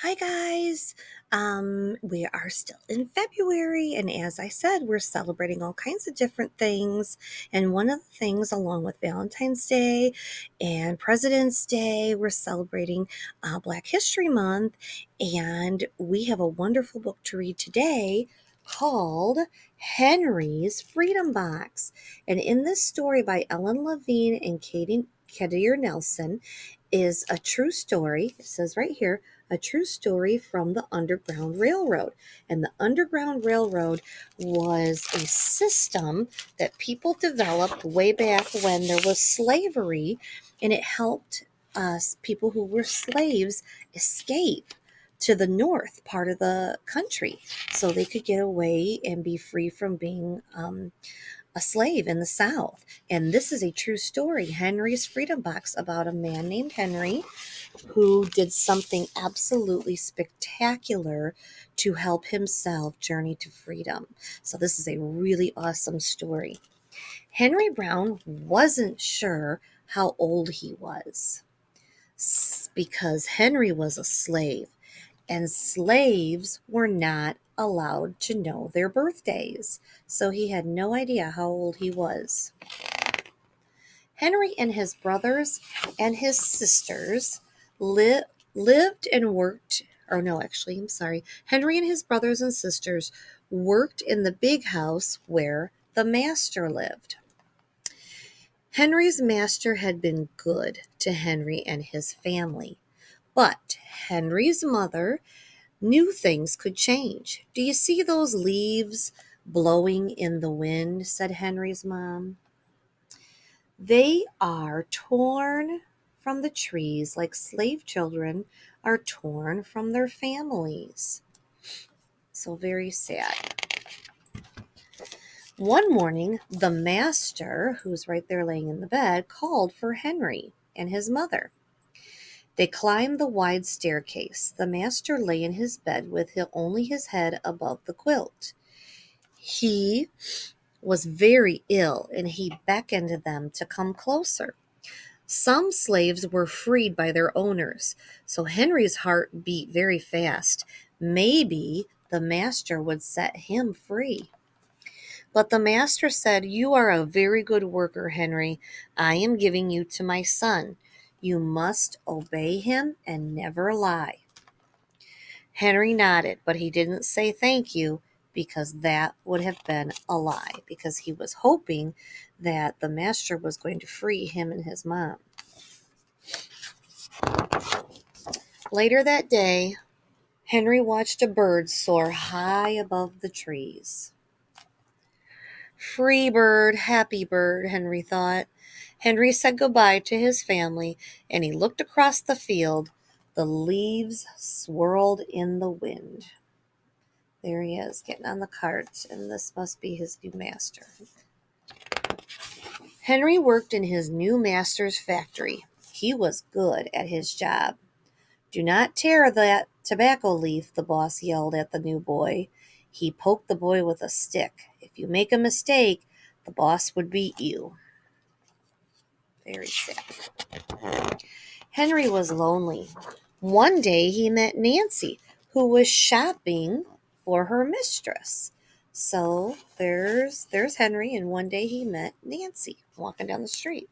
Hi guys. We are still in February, and as I said, we're celebrating all kinds of different things. And one of the things, along with Valentine's Day and President's Day, we're celebrating Black History Month. And we have a wonderful book to read today called Henry's Freedom Box. And in this story by Ellen Levine and Katie Kadir Nelson is a true story. It says right here, a true story from the Underground Railroad. And the Underground Railroad was a system that people developed way back when there was slavery, and it helped us, people who were slaves, escape to the north part of the country so they could get away and be free from being a slave in the South. And this is a true story, Henry's Freedom Box, about a man named Henry who did something absolutely spectacular to help himself journey to freedom. So this is a really awesome story. Henry Brown wasn't sure how old he was because Henry was a slave, and slaves were not allowed to know their birthdays. So he had no idea how old he was. Henry and his brothers and his sisters lived and worked, or no, actually, I'm sorry. Henry and his brothers and sisters worked in the big house where the master lived. Henry's master had been good to Henry and his family, but Henry's mother knew things could change. Do you see those leaves blowing in the wind? Said Henry's mom. They are torn from the trees like slave children are torn from their families. So very sad. One morning, the master, who's right there laying in the bed, called for Henry and his mother. They climbed the wide staircase. The master lay in his bed with only his head above the quilt. He was very ill, and he beckoned them to come closer. Some slaves were freed by their owners, so Henry's heart beat very fast. Maybe the master would set him free. But the master said, "You are a very good worker, Henry. I am giving you to my son. You must obey him and never lie." Henry nodded, but he didn't say thank you because that would have been a lie, because he was hoping that the master was going to free him and his mom. Later that day, Henry watched a bird soar high above the trees. Free bird, happy bird, Henry thought. Henry said goodbye to his family, and he looked across the field. The leaves swirled in the wind. There he is, getting on the cart, and this must be his new master. Henry worked in his new master's factory. He was good at his job. "Do not tear that tobacco leaf," the boss yelled at the new boy. He poked the boy with a stick. "If you make a mistake, the boss would beat you." Very sad. Henry was lonely. One day he met Nancy, who was shopping for her mistress. So there's Henry, and one day he met Nancy walking down the street.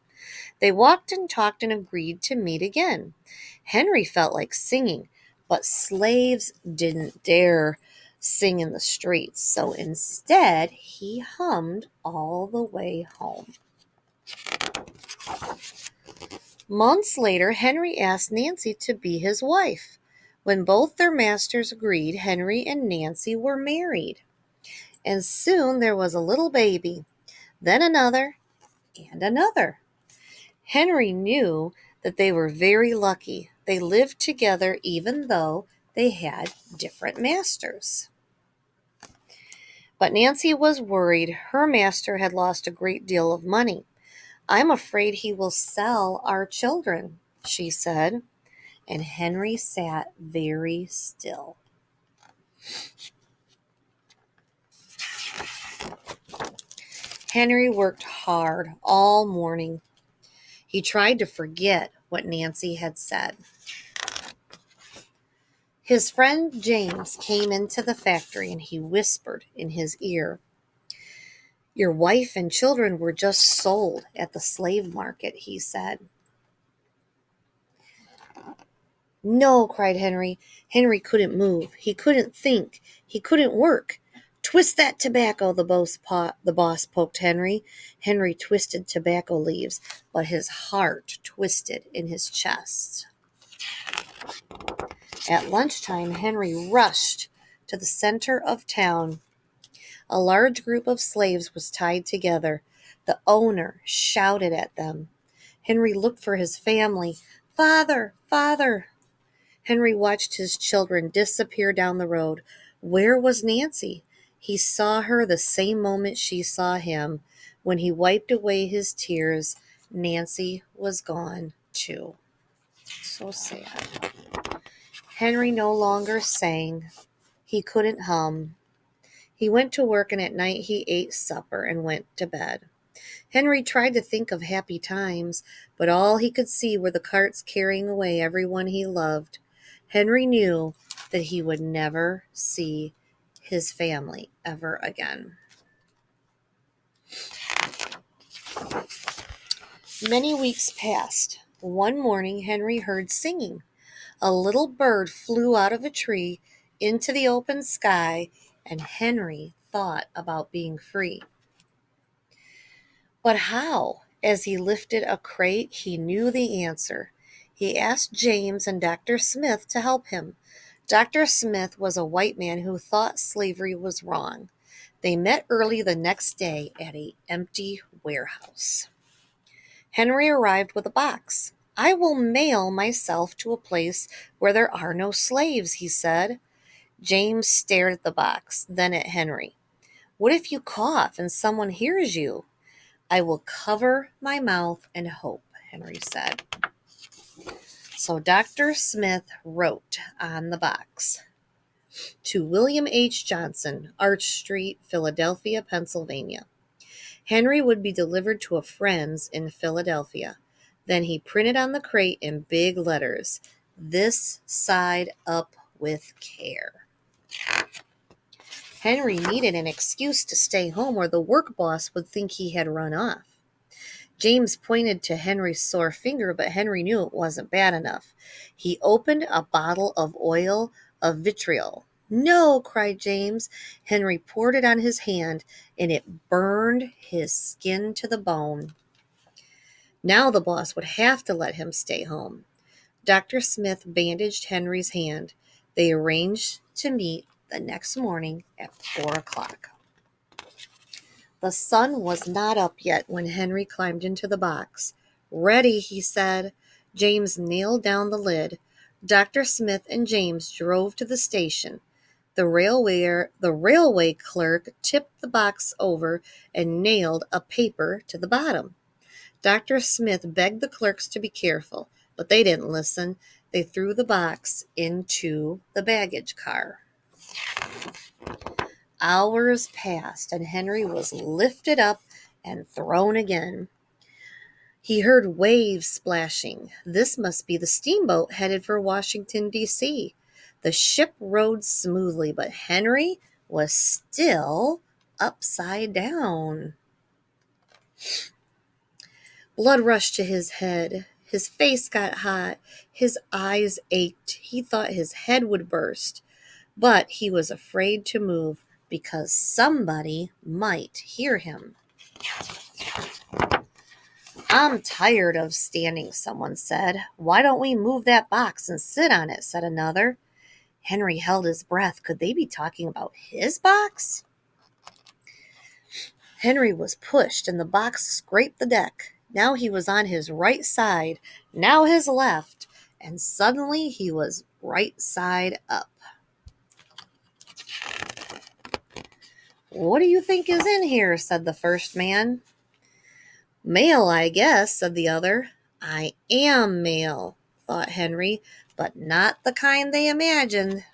They walked and talked and agreed to meet again. Henry felt like singing, but slaves didn't dare sing in the streets, so instead he hummed all the way home. Months later, Henry asked Nancy to be his wife. When both their masters agreed, Henry and Nancy were married. And soon there was a little baby, then another, and another. Henry knew that they were very lucky. They lived together even though they had different masters. But Nancy was worried. Her master had lost a great deal of money. "I'm afraid he will sell our children," she said. And Henry sat very still. Henry worked hard all morning. He tried to forget what Nancy had said. His friend James came into the factory and he whispered in his ear, "Your wife and children were just sold at the slave market," he said. "No," cried Henry. Henry couldn't move. He couldn't think. He couldn't work. "Twist that tobacco," the boss poked Henry. Henry twisted tobacco leaves, but his heart twisted in his chest. At lunchtime, Henry rushed to the center of town. A large group of slaves was tied together. The owner shouted at them. Henry looked for his family. "Father, father!" Henry watched his children disappear down the road. Where was Nancy? He saw her the same moment she saw him. When he wiped away his tears, Nancy was gone too. So sad. Henry no longer sang. He couldn't hum. He went to work, and at night he ate supper and went to bed. Henry tried to think of happy times, but all he could see were the carts carrying away everyone he loved. Henry knew that he would never see his family ever again. Many weeks passed. One morning, Henry heard singing. A little bird flew out of a tree into the open sky, and Henry thought about being free. But how? As he lifted a crate, he knew the answer. He asked James and Dr. Smith to help him. Dr. Smith was a white man who thought slavery was wrong. They met early the next day at an empty warehouse. Henry arrived with a box. "I will mail myself to a place where there are no slaves," he said. James stared at the box, then at Henry. "What if you cough and someone hears you?" "I will cover my mouth and hope," Henry said. So Dr. Smith wrote on the box, "To William H. Johnson, Arch Street, Philadelphia, Pennsylvania." Henry would be delivered to a friend's in Philadelphia. Then he printed on the crate in big letters, "This side up with care." Henry needed an excuse to stay home, or the work boss would think he had run off. James pointed to Henry's sore finger, but Henry knew it wasn't bad enough. He opened a bottle of oil of vitriol. "No," cried James. Henry poured it on his hand, and it burned his skin to the bone. Now the boss would have to let him stay home. Dr. Smith bandaged Henry's hand. They arranged to meet the next morning at 4 o'clock. The sun was not up yet when Henry climbed into the box. "Ready," he said. James nailed down the lid. Dr. Smith and James drove to the station. The railway clerk tipped the box over and nailed a paper to the bottom. Dr. Smith begged the clerks to be careful, but they didn't listen. They threw the box into the baggage car. Hours passed, and Henry was lifted up and thrown again. He heard waves splashing. This must be the steamboat headed for Washington, D.C. The ship rode smoothly, but Henry was still upside down. Blood rushed to his head. His face got hot. His eyes ached. He thought his head would burst. But he was afraid to move because somebody might hear him. "I'm tired of standing," someone said. "Why don't we move that box and sit on it?" said another. Henry held his breath. Could they be talking about his box? Henry was pushed, and the box scraped the deck. Now he was on his right side, now his left, and suddenly he was right side up. "What do you think is in here?" said the first man. "Mail, I guess," said the other. "I am mail," thought Henry, "but not the kind they imagined."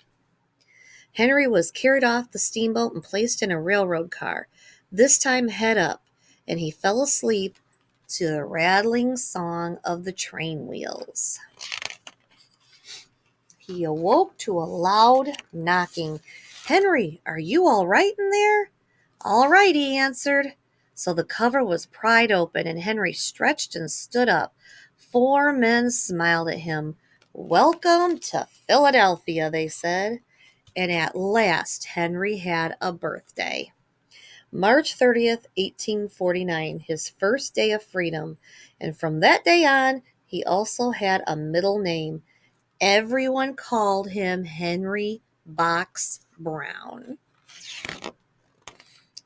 Henry was carried off the steamboat and placed in a railroad car, this time head up, and he fell asleep to the rattling song of the train wheels. he awoke to a loud knocking. "Henry, are you all right in there?" "All right," he answered. So the cover was pried open, and Henry stretched and stood up. 4 men smiled at him. "Welcome to Philadelphia," they said. And at last Henry had a birthday. March 30th, 1849, his first day of freedom. And from that day on, he also had a middle name. Everyone called him Henry Box Brown.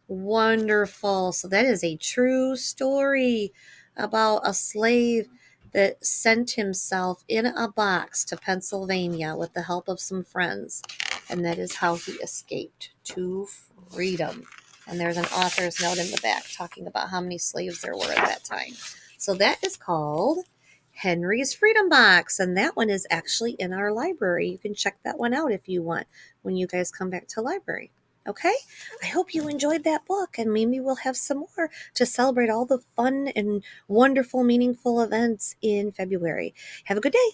Wonderful. So that is a true story about a slave that sent himself in a box to Pennsylvania with the help of some friends. And that is how he escaped to freedom. And there's an author's note in the back talking about how many slaves there were at that time. So that is called Henry's Freedom Box. And that one is actually in our library. You can check that one out if you want when you guys come back to library. Okay? I hope you enjoyed that book, and maybe we'll have some more to celebrate all the fun and wonderful, meaningful events in February. Have a good day.